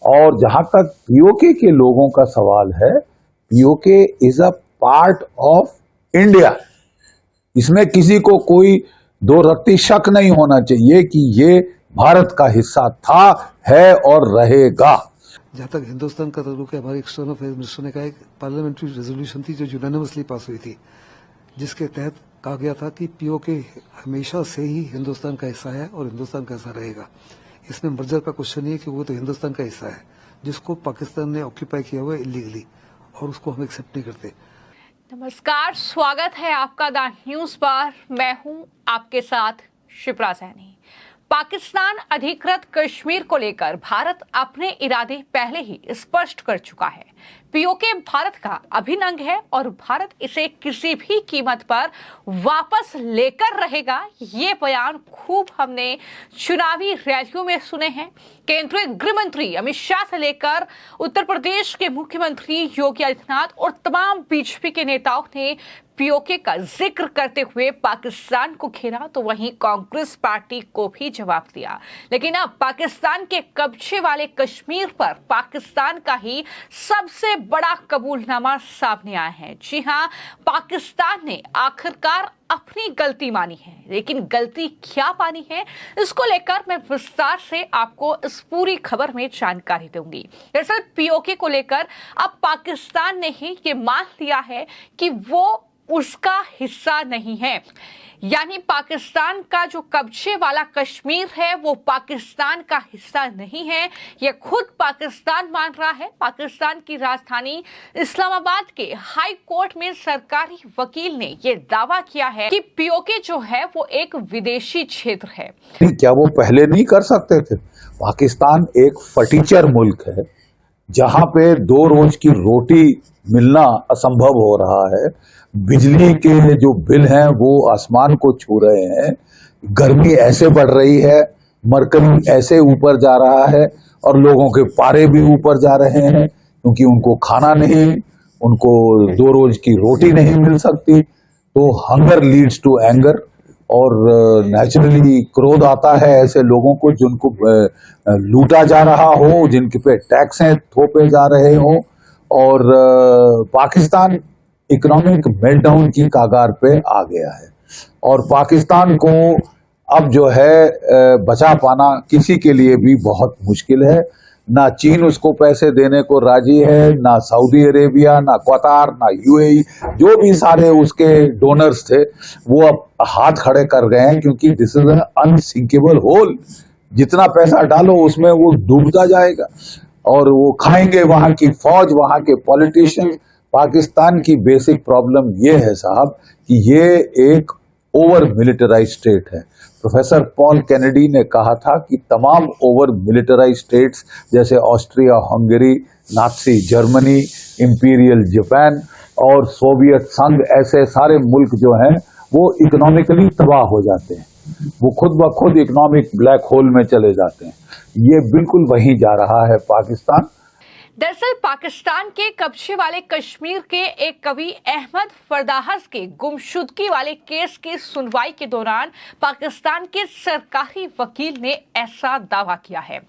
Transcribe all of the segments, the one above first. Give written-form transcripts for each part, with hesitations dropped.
और जहां तक पीओके के लोगों का सवाल है, PoK is a part of India. इसमें किसी को कोई दो रत्ती शक नहीं होना चाहिए कि ये भारत का हिस्सा था, है और रहेगा। जहां तक हिंदुस्तान का ताल्लुक है, हमारे एक्सटर्नल अफेयर मिनिस्टर ने कहा एक पार्लियामेंट्री रेजोल्यूशन थी जो यूनानिमसली पास हुई थी, जिसके तहत कहा गया था कि पीओके हमेशा से ही हिंदुस्तान का हिस्सा है और हिंदुस्तान का हिस्सा रहेगा। इसमें मर्जर का क्वेश्चन नहीं है कि वो तो हिंदुस्तान का हिस्सा है जिसको पाकिस्तान ने ऑक्यूपाई किया हुआ है इलीगली, और उसको हम एक्सेप्ट नहीं करते। नमस्कार, स्वागत है आपका द न्यूज पर। मैं हूं आपके साथ शिप्रा सैनी। पाकिस्तान अधिकृत कश्मीर को लेकर भारत अपने इरादे पहले ही स्पष्ट कर चुका है। पीओके भारत का अभिन्न अंग है और भारत इसे किसी भी कीमत पर वापस लेकर रहेगा। ये बयान खूब हमने चुनावी रैलियों में सुने हैं। केंद्रीय गृह मंत्री अमित शाह से लेकर उत्तर प्रदेश के मुख्यमंत्री योगी आदित्यनाथ और तमाम बीजेपी के नेताओं ने पीओके का जिक्र करते हुए पाकिस्तान को घेरा, तो वहीं कांग्रेस पार्टी को भी जवाब दिया। लेकिन अब पाकिस्तान के कब्जे वाले कश्मीर पर पाकिस्तान का ही सबसे बड़ा कबूलनामा सामने आया है। जी हां, पाकिस्तान ने आखिरकार अपनी गलती मानी है, लेकिन गलती क्या मानी है, इसको लेकर मैं विस्तार से आपको इस पूरी खबर में जानकारी दूंगी। दरअसल पीओके को लेकर अब पाकिस्तान ने ही ये मान लिया है कि वो उसका हिस्सा नहीं है, यानी पाकिस्तान का जो कब्जे वाला कश्मीर है वो पाकिस्तान का हिस्सा नहीं है। ये खुद पाकिस्तान मान रहा है। पाकिस्तान की राजधानी इस्लामाबाद के हाई कोर्ट में सरकारी वकील ने ये दावा किया है कि पीओके जो है वो एक विदेशी क्षेत्र है। क्या वो पहले नहीं कर सकते थे? पाकिस्तान एक फटीचर मुल्क है जहां पे 2 रोज की रोटी मिलना असंभव हो रहा है। बिजली के जो बिल हैं वो आसमान को छू रहे हैं। गर्मी ऐसे बढ़ रही है, मरकरी ऐसे ऊपर जा रहा है और लोगों के पारे भी ऊपर जा रहे हैं क्योंकि उनको खाना नहीं, उनको 2 रोज की रोटी नहीं मिल सकती। तो हंगर लीड्स टू एंगर और नेचुरली क्रोध आता है ऐसे लोगों को जिनको लूटा जा रहा हो, जिनके पे टैक्सें थोपे जा रहे हो। और पाकिस्तान इकोनॉमिक मेल्टडाउन की कगार पे आ गया है और पाकिस्तान को अब जो है बचा पाना किसी के लिए भी बहुत मुश्किल है। ना चीन उसको पैसे देने को राजी है, ना सऊदी अरेबिया, ना कतार, ना यूएई, जो भी सारे उसके डोनर्स थे वो अब हाथ खड़े कर गए हैं क्योंकि this is an unsinkable hole. जितना पैसा डालो उसमें वो डूबता जाएगा और वो खाएंगे वहां की फौज, वहां के पॉलिटिशियन। पाकिस्तान की बेसिक प्रॉब्लम ये है साहब कि ये एक ओवर मिलिटराइज स्टेट है। प्रोफेसर पॉल केनेडी ने कहा था कि तमाम ओवर मिलिटराइज स्टेट्स जैसे Austria, Hungary, Nazi Germany, imperial Japan और सोवियत संघ, ऐसे सारे मुल्क जो हैं वो इकोनॉमिकली तबाह हो जाते हैं, वो खुद ब खुद इकोनॉमिक ब्लैक होल में चले जाते हैं। ये बिल्कुल वहीं जा रहा है पाकिस्तान। दरअसल पाकिस्तान के कब्जे वाले कश्मीर के एक कवि अहमद फरदाहस के गुमशुदगी वाले केस की सुनवाई के दौरान पाकिस्तान के सरकारी वकील ने ऐसा दावा किया है।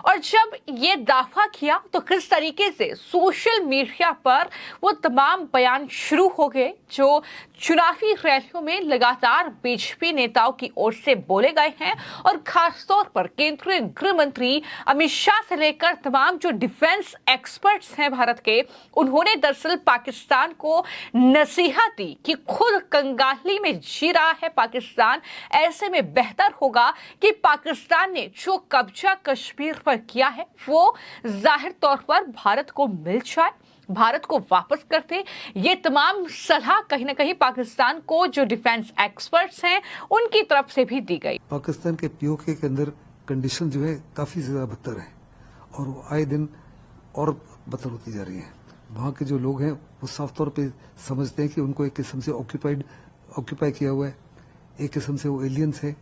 और जब ये दावा किया तो किस तरीके से सोशल मीडिया पर वो तमाम बयान शुरू हो गए जो चुनावी रैलियों में लगातार बीजेपी नेताओं की ओर से बोले गए हैं, और खासतौर पर केंद्रीय गृह मंत्री अमित शाह से लेकर तमाम जो डिफेंस एक्सपर्ट्स हैं भारत के, उन्होंने दरअसल पाकिस्तान को नसीहत दी कि खुद कंगाली में जी रहा है पाकिस्तान। ऐसे में बेहतर होगा कि पाकिस्तान ने जो कब्जा कश्मीर पर किया है वो जाहिर तौर पर भारत को मिल जाए, भारत को वापस करते। ये तमाम सलाह कहीं ना कहीं पाकिस्तान को जो डिफेंस एक्सपर्ट्स हैं उनकी तरफ से भी दी गई। पाकिस्तान के पीओके के अंदर कंडीशन जो है काफी ज्यादा बदतर है और वो आए दिन और बदतर होती जा रही है। वहाँ के जो लोग हैं वो साफ तौर पे समझते हैं कि उनको एक किस्म से ऑक्यूपाई किया हुआ है, एक किस्म से वो एलियंस है,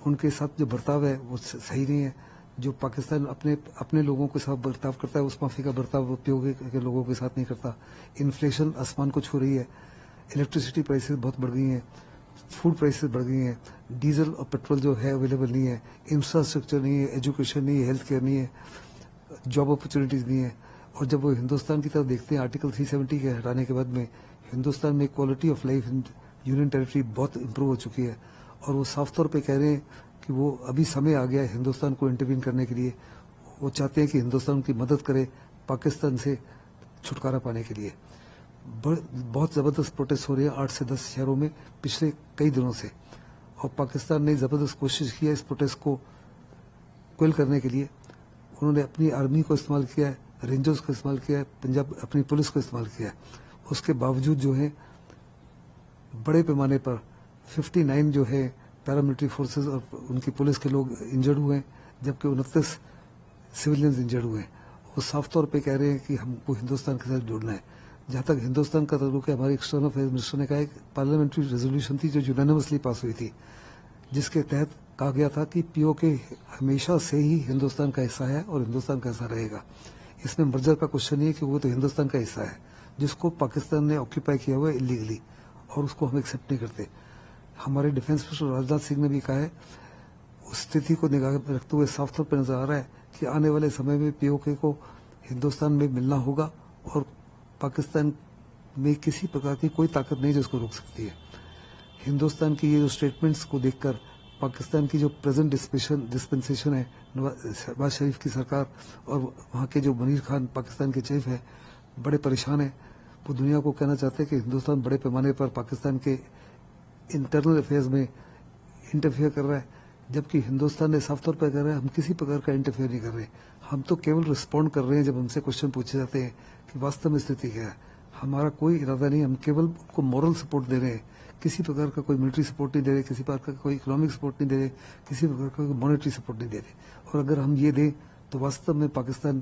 उनके साथ जो बर्ताव है वो सही नहीं है। जो पाकिस्तान अपने लोगों के साथ बर्ताव करता है उस माफी का बर्ताव पीओके के लोगों के साथ नहीं करता। इन्फ्लेशन आसमान को छू रही है, इलेक्ट्रिसिटी प्राइसेस बहुत बढ़ गई हैं, फूड प्राइसेस बढ़ गई हैं, डीजल और पेट्रोल जो है अवेलेबल नहीं है, इंफ्रास्ट्रक्चर नहीं है, एजुकेशन नहीं है, हेल्थ केयर नहीं है, जॉब अपॉर्चुनिटीज नहीं है। और जब वो हिंदुस्तान की तरफ देखते हैं आर्टिकल 370 के हटाने के बाद में हिंदुस्तान में quality of life in union territory बहुत इम्प्रूव हो चुकी है। और वो साफ तौर पे कह रहे हैं कि वो अभी समय आ गया है हिंदुस्तान को इंटरवीन करने के लिए। वो चाहते हैं कि हिंदुस्तान की मदद करे पाकिस्तान से छुटकारा पाने के लिए। बहुत ज़बरदस्त प्रोटेस्ट हो रहे हैं 8 से 10 शहरों में पिछले कई दिनों से। और पाकिस्तान ने ज़बरदस्त कोशिश की है इस प्रोटेस्ट को क्विल करने के लिए। उन्होंने अपनी आर्मी को इस्तेमाल किया है, रेंजर्स को इस्तेमाल किया है, पंजाब अपनी पुलिस को इस्तेमाल किया है। उसके बावजूद जो है बड़े पैमाने पर 59 जो है पैरामिलिट्री फोर्सेस और उनकी पुलिस के लोग इंजर्ड हुए हैं, जबकि 29 सिविलियंस इंजर्ड हुए हैं। वो साफ तौर पे कह रहे हैं कि हमको हिंदुस्तान के साथ जुड़ना है। जहां तक हिंदुस्तान का ताल्लुक है, हमारे एक्सटर्नल अफेयर्स मिनिस्टर ने कहा एक पार्लियामेंट्री रेजोल्यूशन थी जो यूनानिमसली पास हुई थी, जिसके तहत कहा गया था कि पीओके हमेशा से ही हिंदुस्तान का हिस्सा है और हिंदुस्तान का हिस्सा रहेगा। इसमें मर्जर का क्वेश्चन नहीं है कि वो तो हिंदुस्तान का हिस्सा है जिसको पाकिस्तान ने ऑक्यूपाई किया हुआ है इलीगली, और उसको हम एक्सेप्ट नहीं करते। हमारे डिफेंस मिनिस्टर राजनाथ सिंह ने भी कहा है, उस स्थिति को निगाह में रखते हुए साफ तौर पर नजर आ रहा है कि आने वाले समय में पीओके को हिंदुस्तान में मिलना होगा और पाकिस्तान में किसी प्रकार की कोई ताकत नहीं जो उसको रोक सकती है। हिंदुस्तान की ये जो स्टेटमेंट्स को देखकर पाकिस्तान की जो प्रेजेंट डिस्पेंसेशन है शहबाज शरीफ की सरकार और वहाँ के जो मनीर खान पाकिस्तान के चीफ है बड़े परेशान है। वो दुनिया को कहना चाहते हैं कि हिंदुस्तान बड़े पैमाने पर पाकिस्तान के इंटरनल अफेयर्स में इंटरफेयर कर रहा है, जबकि हिंदुस्तान ने साफ तौर पर कह रहा है हम किसी प्रकार का इंटरफेयर नहीं कर रहे। हम तो केवल रिस्पॉन्ड कर रहे हैं जब हमसे क्वेश्चन पूछे जाते हैं कि वास्तव में स्थिति क्या है। हमारा कोई इरादा नहीं, हम केवल उनको मॉरल सपोर्ट दे रहे हैं, किसी प्रकार का कोई मिलिट्री सपोर्ट नहीं दे रहे, किसी प्रकार का कोई इकोनॉमिक सपोर्ट नहीं दे रहे, किसी प्रकार का कोई मॉनेटरी सपोर्ट नहीं दे रहे। और अगर हम ये दें तो वास्तव में पाकिस्तान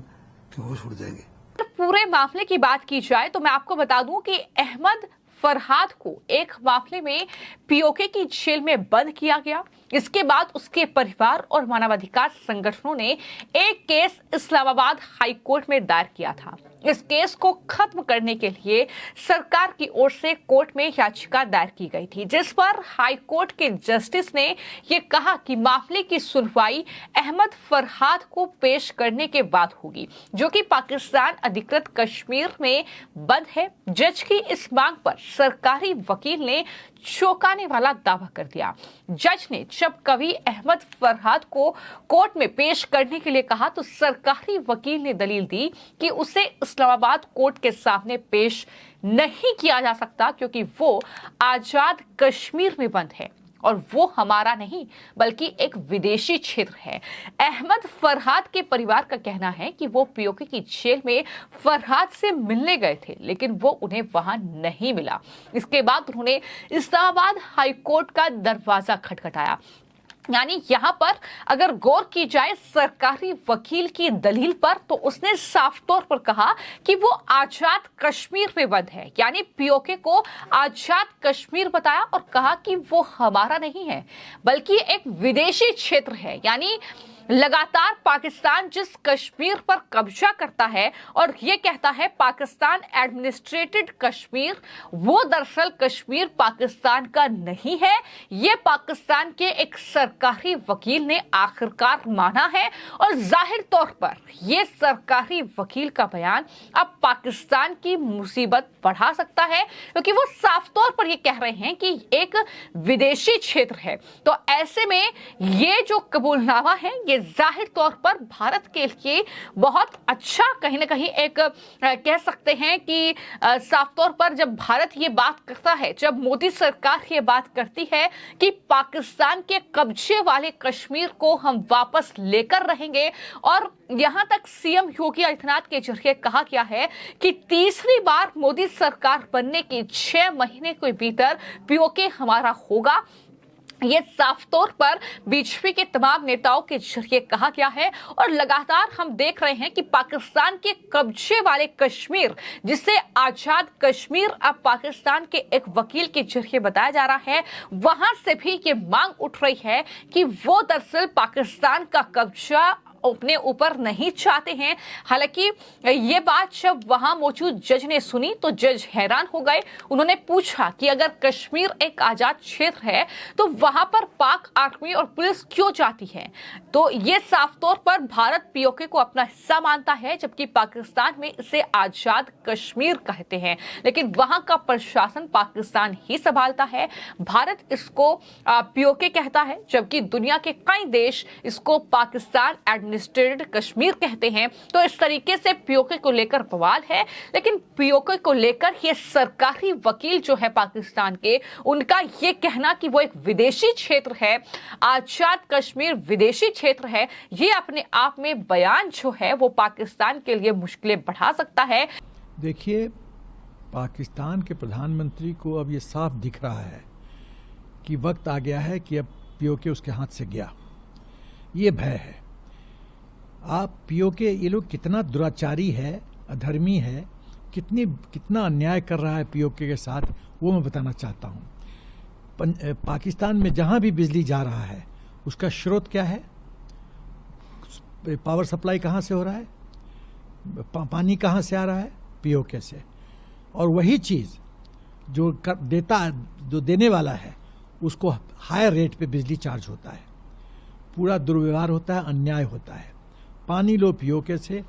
के होश उड़ जाएंगे। पूरे मामले की बात की जाए तो मैं आपको बता दूं कि अहमद फरहाद को एक मामले में पीओके की जेल में बंद किया गया। इसके बाद उसके परिवार और मानवाधिकार संगठनों ने एक केस इस्लामाबाद हाई कोर्ट में दायर किया था। इस केस को खत्म करने के लिए सरकार की ओर से कोर्ट में याचिका दायर की गई थी, जिस पर हाई कोर्ट के जस्टिस ने यह कहा कि मामले की सुनवाई अहमद फरहाद को पेश करने के बाद होगी, जो कि पाकिस्तान अधिकृत कश्मीर में बंद है। जज की इस मांग पर सरकारी वकील ने चौंकाने वाला दावा कर दिया। जज ने जब कभी अहमद फरहाद को कोर्ट में पेश करने के लिए कहा तो सरकारी वकील ने दलील दी कि उसे इस्लामाबाद कोर्ट के सामने पेश नहीं किया जा सकता क्योंकि वो आजाद कश्मीर में बंद है और वो हमारा नहीं बल्कि एक विदेशी क्षेत्र है। अहमद फरहाद के परिवार का कहना है कि वो पीओके की जेल में फरहाद से मिलने गए थे, लेकिन वो उन्हें वहां नहीं मिला। इसके बाद उन्होंने इस्लामाबाद हाई कोर्ट का दरवाजा खटखटाया। यानी यहाँ पर अगर गौर की जाए सरकारी वकील की दलील पर, तो उसने साफ तौर पर कहा कि वो आजाद कश्मीर में बंद है, यानी पीओके को आजाद कश्मीर बताया और कहा कि वो हमारा नहीं है बल्कि एक विदेशी क्षेत्र है। यानी लगातार पाकिस्तान जिस कश्मीर पर कब्जा करता है और ये कहता है पाकिस्तान एडमिनिस्ट्रेटेड कश्मीर, वो दरअसल कश्मीर पाकिस्तान का नहीं है। ये पाकिस्तान के एक सरकारी वकील ने आखिरकार माना है और जाहिर तौर पर ये सरकारी वकील का बयान अब पाकिस्तान की मुसीबत बढ़ा सकता है, क्योंकि वो साफ तौर पर ये कह रहे हैं कि एक विदेशी क्षेत्र है। तो ऐसे में ये जो कबूलनामा है ये जाहिर तौर पर भारत के लिए बहुत अच्छा कहीं ना कहीं एक कह सकते हैं कि साफ तौर पर जब भारत ये बात करता है, जब मोदी सरकार ये बात करती है कि पाकिस्तान के कब्जे वाले कश्मीर को हम वापस लेकर रहेंगे, और यहां तक सीएम योगी आदित्यनाथ के जरिए कहा गया है कि तीसरी बार मोदी सरकार बनने के 6 महीने के भीतर पीओके हमारा होगा, ये साफ तौर पर बीजेपी के तमाम नेताओं के जरिए कहा गया है। और लगातार हम देख रहे हैं कि पाकिस्तान के कब्जे वाले कश्मीर, जिसे आजाद कश्मीर अब पाकिस्तान के एक वकील के जरिए बताया जा रहा है, वहां से भी ये मांग उठ रही है कि वो दरअसल पाकिस्तान का कब्जा अपने ऊपर नहीं चाहते हैं। हालांकि ये बात जब वहां मौजूद जज ने सुनी तो जज हैरान हो गए। उन्होंने पूछा कि अगर कश्मीर एक आजाद क्षेत्र है तो वहां पर पाक आर्मी और पुलिस क्यों जाती है। तो ये साफ तौर पर भारत पीओके को अपना हिस्सा मानता है, जबकि पाकिस्तान में इसे आजाद कश्मीर कहते हैं, लेकिन वहां का प्रशासन पाकिस्तान ही संभालता है। भारत इसको पीओके कहता है, जबकि दुनिया के कई देश इसको पाकिस्तान एडमिनिस्ट्रेटेड कश्मीर कहते हैं। तो इस तरीके से पीओके को लेकर बवाल है, लेकिन पीओके को लेकर ये सरकारी वकील जो है पाकिस्तान के, उनका ये कहना कि वो एक विदेशी क्षेत्र है, आजाद कश्मीर विदेशी क्षेत्र है, ये अपने आप में बयान जो है वो पाकिस्तान के लिए मुश्किलें बढ़ा सकता है। देखिए, पाकिस्तान के प्रधानमंत्री को अब ये साफ दिख रहा है कि वक्त आ गया है कि अब पीओके उसके हाथ से गया। ये भय है। आप पीओके, ये लोग कितना दुराचारी है, अधर्मी है, कितना अन्याय कर रहा है पीओके के साथ, वो मैं बताना चाहता हूँ। पाकिस्तान में जहाँ भी बिजली जा रहा है उसका स्रोत क्या है? पावर सप्लाई कहाँ से हो रहा है? पानी कहाँ से आ रहा है? पीओके से। और वही चीज़ जो देने वाला है उसको हायर रेट पे बिजली चार्ज होता है। पूरा दुर्व्यवहार होता है, अन्याय होता है। पानी लो पीओके से,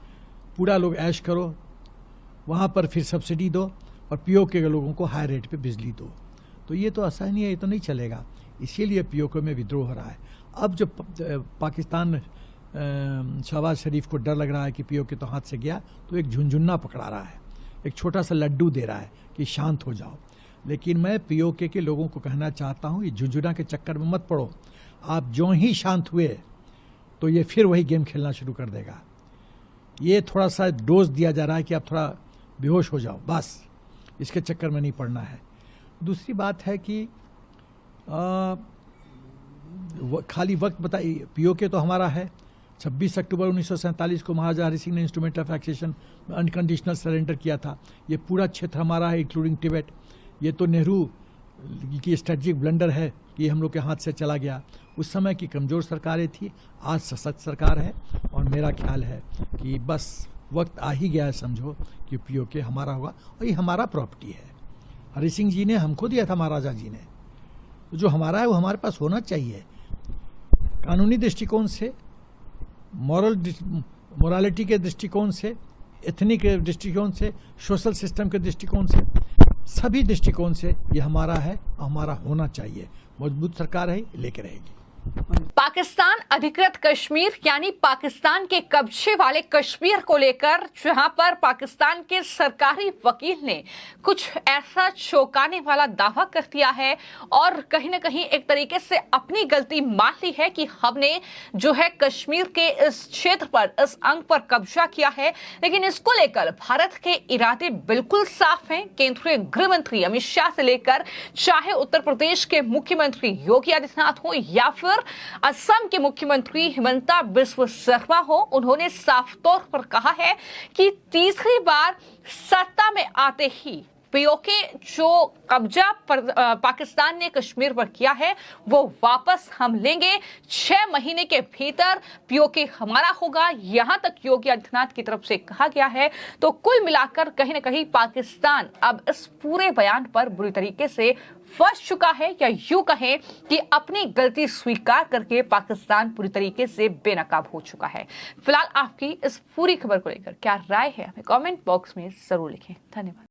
पूरा लोग ऐश करो, वहाँ पर फिर सब्सिडी दो और पीओके के लोगों को हाई रेट पे बिजली दो। तो ये तो आसानी है, ये तो नहीं चलेगा। इसीलिए पीओके में विद्रोह हो रहा है। अब जो पाकिस्तान शहबाज शरीफ को डर लग रहा है कि पीओके तो हाथ से गया, तो एक झुनझुन्ना पकड़ा रहा है, एक छोटा सा लड्डू दे रहा है कि शांत हो जाओ। लेकिन मैं पीओके के लोगों को कहना चाहता हूँ, ये झुनझुना के चक्कर में मत पड़ो। आप जो ही शांत हुए तो ये फिर वही गेम खेलना शुरू कर देगा। ये थोड़ा सा डोज दिया जा रहा है कि आप थोड़ा बेहोश हो जाओ, बस इसके चक्कर में नहीं पड़ना है। दूसरी बात है कि खाली वक्त बताइए। पीओके तो हमारा है। 26 अक्टूबर 1947 को महाराजा हरि सिंह ने instrument of accession unconditional surrender किया था। ये पूरा क्षेत्र हमारा है, इंक्लूडिंग तिब्बत। ये तो नेहरू की स्ट्रेटजिक ब्लंडर है कि हम लोग के हाथ से चला गया। उस समय की कमज़ोर सरकारें थी, आज सशक्त सरकार है। और मेरा ख्याल है कि बस वक्त आ ही गया है, समझो, कि पीओके हमारा होगा और ये हमारा प्रॉपर्टी है। हरि सिंह जी ने हमको दिया था, महाराजा जी ने। तो जो हमारा है वो हमारे पास होना चाहिए। कानूनी दृष्टिकोण से, मोरालिटी के दृष्टिकोण से, एथनिक के दृष्टिकोण से, सोशल सिस्टम के दृष्टिकोण से, सभी दृष्टिकोण से ये हमारा है, हमारा होना चाहिए। मजबूत सरकार है, लेके रहेगी। पाकिस्तान अधिकृत कश्मीर यानी पाकिस्तान के कब्जे वाले कश्मीर को लेकर जहां पर पाकिस्तान के सरकारी वकील ने कुछ ऐसा चौंकाने वाला दावा कर दिया है और कहीं ना कहीं एक तरीके से अपनी गलती मान ली है कि हमने जो है कश्मीर के इस क्षेत्र पर, इस अंग पर कब्जा किया है। लेकिन इसको लेकर भारत के इरादे बिल्कुल साफ हैं। केंद्रीय गृह मंत्री अमित शाह से लेकर चाहे उत्तर प्रदेश के मुख्यमंत्री योगी आदित्यनाथ हो या फिर असम के मुख्यमंत्री हिमंता बिस्वा शर्मा हो, उन्होंने साफ तौर पर कहा है कि तीसरी बार सत्ता में आते ही पीओके जो कब्जा पाकिस्तान ने कश्मीर पर किया है वो वापस हम लेंगे। 6 महीने के भीतर पीओके हमारा होगा, यहां तक योगी आदित्यनाथ की तरफ से कहा गया है। तो कुल मिलाकर कहीं ना कहीं पाकिस्तान अब इस पूरे बयान पर बुरी तरीके से फंस चुका है, या यूं कहें कि अपनी गलती स्वीकार करके पाकिस्तान पूरी तरीके से बेनकाब हो चुका है। फिलहाल आपकी इस पूरी खबर को लेकर क्या राय है, हमें कमेंट बॉक्स में जरूर लिखें। धन्यवाद।